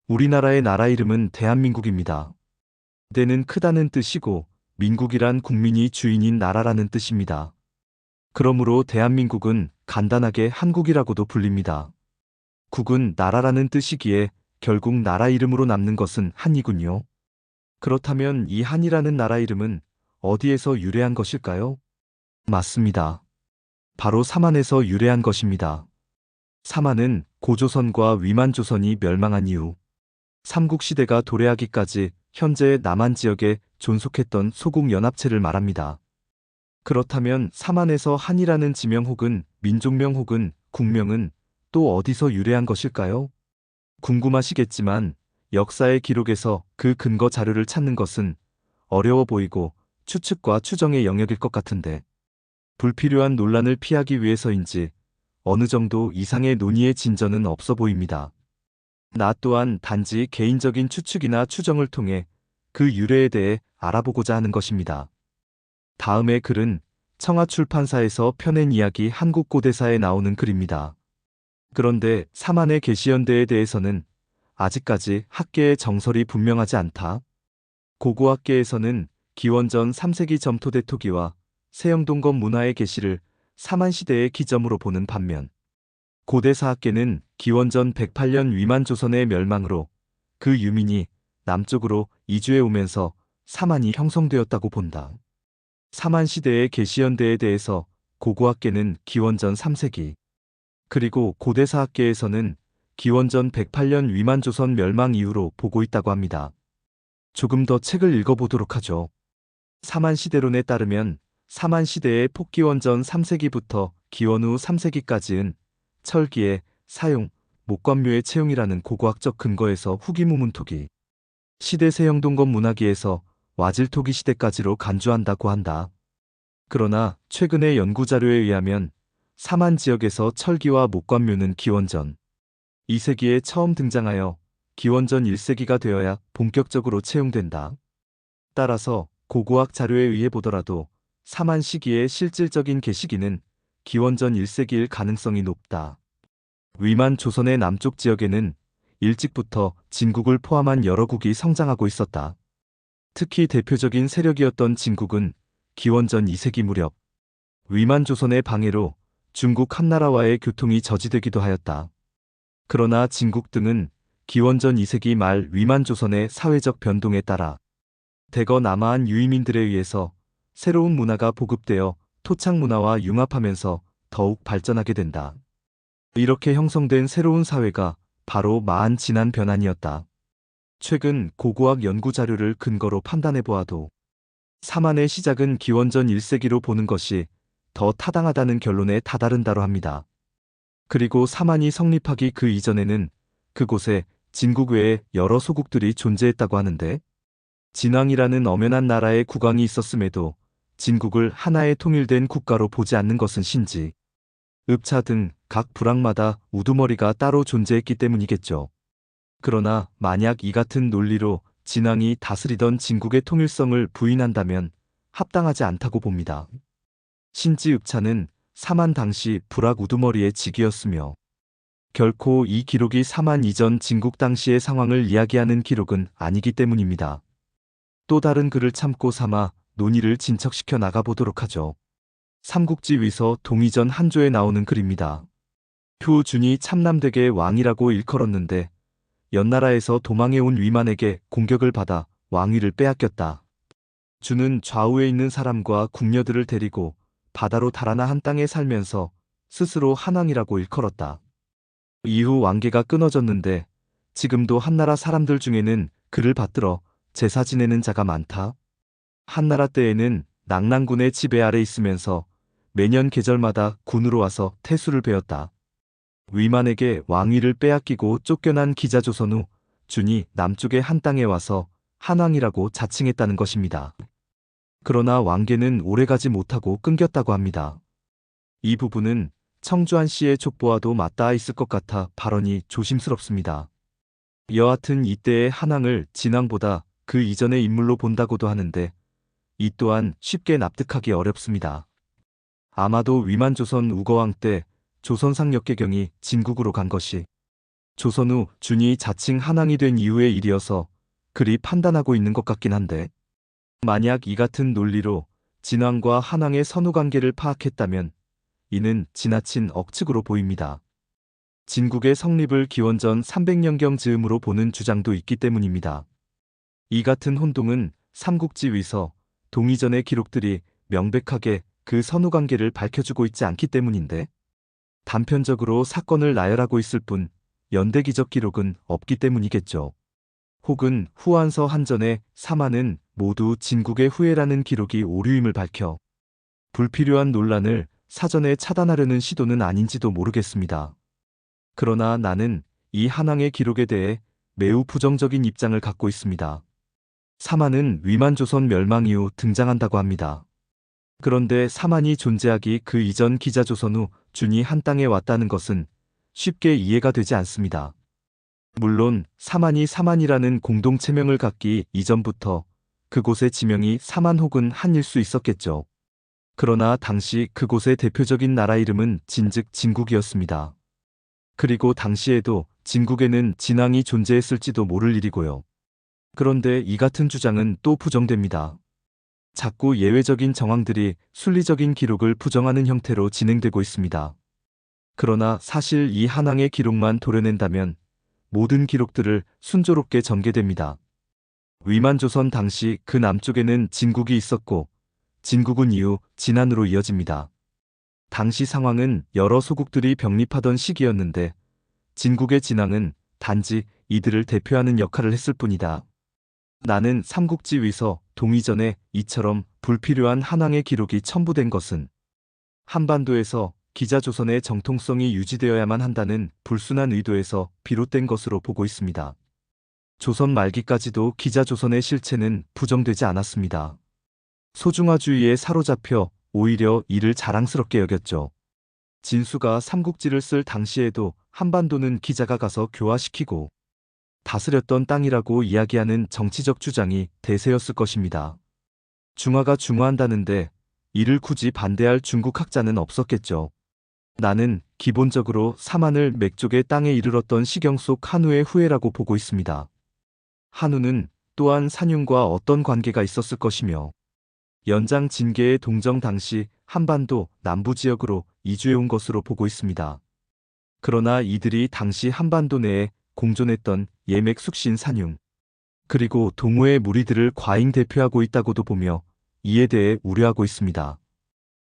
우리나라의 나라 이름은 대한민국입니다. 대는 크다는 뜻이고 민국이란 국민이 주인인 나라라는 뜻입니다. 그러므로 대한민국은 간단하게 한국이라고도 불립니다. 국은 나라라는 뜻이기에 결국 나라 이름으로 남는 것은 한이군요. 그렇다면 이 한이라는 나라 이름은 어디에서 유래한 것일까요? 맞습니다. 바로 삼한에서 유래한 것입니다. 삼한은 고조선과 위만조선이 멸망한 이후 삼국시대가 도래하기까지 현재의 남한 지역에 존속했던 소국연합체를 말합니다. 그렇다면 삼한에서 한이라는 지명 혹은 민족명 혹은 국명은 또 어디서 유래한 것일까요? 궁금하시겠지만 역사의 기록에서 그 근거 자료를 찾는 것은 어려워 보이고 추측과 추정의 영역일 것 같은데 불필요한 논란을 피하기 위해서인지 어느 정도 이상의 논의의 진전은 없어 보입니다. 나 또한 단지 개인적인 추측이나 추정을 통해 그 유래에 대해 알아보고자 하는 것입니다. 다음의 글은 청하출판사에서 펴낸 이야기 한국고대사에 나오는 글입니다. 그런데 삼한의 계시연대에 대해서는 아직까지 학계의 정설이 분명하지 않다. 고고학계에서는 기원전 3세기 점토대 토기와 세영동검 문화의 계시를 삼한시대의 기점으로 보는 반면 고대사학계는 기원전 108년 위만조선의 멸망으로 그 유민이 남쪽으로 이주해 오면서 삼한이 형성되었다고 본다. 삼한시대의 계시연대에 대해서 고고학계는 기원전 3세기, 그리고 고대사학계에서는 기원전 108년 위만조선 멸망 이후로 보고 있다고 합니다. 조금 더 책을 읽어보도록 하죠. 삼한시대론에 따르면 삼한시대의 폭기원전 3세기부터 기원 후 3세기까지는 철기의 사용, 목관묘의 채용이라는 고고학적 근거에서 후기무문토기, 시대 세영동검 문화기에서 와질토기 시대까지로 간주한다고 한다. 그러나 최근의 연구자료에 의하면 삼한 지역에서 철기와 목관묘는 기원전 2세기에 처음 등장하여 기원전 1세기가 되어야 본격적으로 채용된다. 따라서 고고학 자료에 의해 보더라도 삼한 시기의 실질적인 계시기는 기원전 1세기일 가능성이 높다. 위만 조선의 남쪽 지역에는 일찍부터 진국을 포함한 여러 국이 성장하고 있었다. 특히 대표적인 세력이었던 진국은 기원전 2세기 무렵 위만 조선의 방해로 중국 한나라와의 교통이 저지되기도 하였다. 그러나 진국 등은 기원전 2세기 말 위만 조선의 사회적 변동에 따라 대거 남하한 유이민들에 의해서 새로운 문화가 보급되어 토착 문화와 융합하면서 더욱 발전하게 된다. 이렇게 형성된 새로운 사회가 바로 마한 진한 변환이었다. 최근 고고학 연구 자료를 근거로 판단해 보아도 삼한의 시작은 기원전 1세기로 보는 것이 더 타당하다는 결론에 다다른다로 합니다. 그리고 삼한이 성립하기 그 이전에는 그곳에 진국 외에 여러 소국들이 존재했다고 하는데 진왕이라는 엄연한 나라의 국왕이 있었음에도 진국을 하나의 통일된 국가로 보지 않는 것은 신지, 읍차 등 각 부락마다 우두머리가 따로 존재했기 때문이겠죠. 그러나 만약 이 같은 논리로 진왕이 다스리던 진국의 통일성을 부인한다면 합당하지 않다고 봅니다. 신지 읍차는 삼한 당시 부락 우두머리의 직위였으며 결코 이 기록이 삼한 이전 진국 당시의 상황을 이야기하는 기록은 아니기 때문입니다. 또 다른 글을 참고 삼아 논의를 진척시켜 나가보도록 하죠. 삼국지 위서 동의전 한조에 나오는 글입니다. 표준이 참남대계의 왕이라고 일컬었는데 연나라에서 도망해온 위만에게 공격을 받아 왕위를 빼앗겼다. 주는 좌우에 있는 사람과 궁녀들을 데리고 바다로 달아나 한 땅에 살면서 스스로 한왕이라고 일컬었다. 이후 왕계가 끊어졌는데 지금도 한나라 사람들 중에는 그를 받들어 제사 지내는 자가 많다. 한나라 때에는 낙랑군의 지배 아래 있으면서 매년 계절마다 군으로 와서 태수를 배웠다. 위만에게 왕위를 빼앗기고 쫓겨난 기자조선 후 준이 남쪽의 한 땅에 와서 한왕이라고 자칭했다는 것입니다. 그러나 왕계는 오래가지 못하고 끊겼다고 합니다. 이 부분은 청주한 씨의 족보와도 맞닿아 있을 것 같아 발언이 조심스럽습니다. 여하튼 이때의 한왕을 진왕보다 그 이전의 인물로 본다고도 하는데 이 또한 쉽게 납득하기 어렵습니다. 아마도 위만조선 우거왕 때 조선상 역계경이 진국으로 간 것이 조선 후 준이 자칭 한왕이 된 이후의 일이어서 그리 판단하고 있는 것 같긴 한데, 만약 이 같은 논리로 진왕과 한왕의 선후 관계를 파악했다면 이는 지나친 억측으로 보입니다. 진국의 성립을 기원전 300년경 즈음으로 보는 주장도 있기 때문입니다. 이 같은 혼동은 삼국지 위서, 동의전의 기록들이 명백하게 그 선후 관계를 밝혀주고 있지 않기 때문인데, 단편적으로 사건을 나열하고 있을 뿐 연대기적 기록은 없기 때문이겠죠. 혹은 후한서 한전의 사마는 모두 진국의 후예라는 기록이 오류임을 밝혀 불필요한 논란을 사전에 차단하려는 시도는 아닌지도 모르겠습니다. 그러나 나는 이 한왕의 기록에 대해 매우 부정적인 입장을 갖고 있습니다. 사마는 위만조선 멸망 이후 등장한다고 합니다. 그런데 사만이 존재하기 그 이전 기자조선 후 준이 한 땅에 왔다는 것은 쉽게 이해가 되지 않습니다. 물론 사만이 사만이라는 공동체명을 갖기 이전부터 그곳의 지명이 사만 혹은 한일 수 있었겠죠. 그러나 당시 그곳의 대표적인 나라 이름은 진즉 진국이었습니다. 그리고 당시에도 진국에는 진왕이 존재했을지도 모를 일이고요. 그런데 이 같은 주장은 또 부정됩니다. 자꾸 예외적인 정황들이 순리적인 기록을 부정하는 형태로 진행되고 있습니다. 그러나 사실 이 한왕의 기록만 도려낸다면 모든 기록들을 순조롭게 전개됩니다. 위만조선 당시 그 남쪽에는 진국이 있었고 진국은 이후 진안으로 이어집니다. 당시 상황은 여러 소국들이 병립하던 시기였는데 진국의 진왕은 단지 이들을 대표하는 역할을 했을 뿐이다. 나는 삼국지 위서, 동의전에 이처럼 불필요한 한왕의 기록이 첨부된 것은 한반도에서 기자조선의 정통성이 유지되어야만 한다는 불순한 의도에서 비롯된 것으로 보고 있습니다. 조선 말기까지도 기자조선의 실체는 부정되지 않았습니다. 소중화주의에 사로잡혀 오히려 이를 자랑스럽게 여겼죠. 진수가 삼국지를 쓸 당시에도 한반도는 기자가 가서 교화시키고 다스렸던 땅이라고 이야기하는 정치적 주장이 대세였을 것입니다. 중화가 중화한다는데 이를 굳이 반대할 중국 학자는 없었겠죠. 나는 기본적으로 사만을 맥족의 땅에 이르렀던 시경 속 한우의 후예라고 보고 있습니다. 한우는 또한 산윤과 어떤 관계가 있었을 것이며 연장 진계의 동정 당시 한반도 남부 지역으로 이주해온 것으로 보고 있습니다. 그러나 이들이 당시 한반도 내에 공존했던 예맥 숙신 산윤 그리고 동호의 무리들을 과잉 대표하고 있다고도 보며 이에 대해 우려하고 있습니다.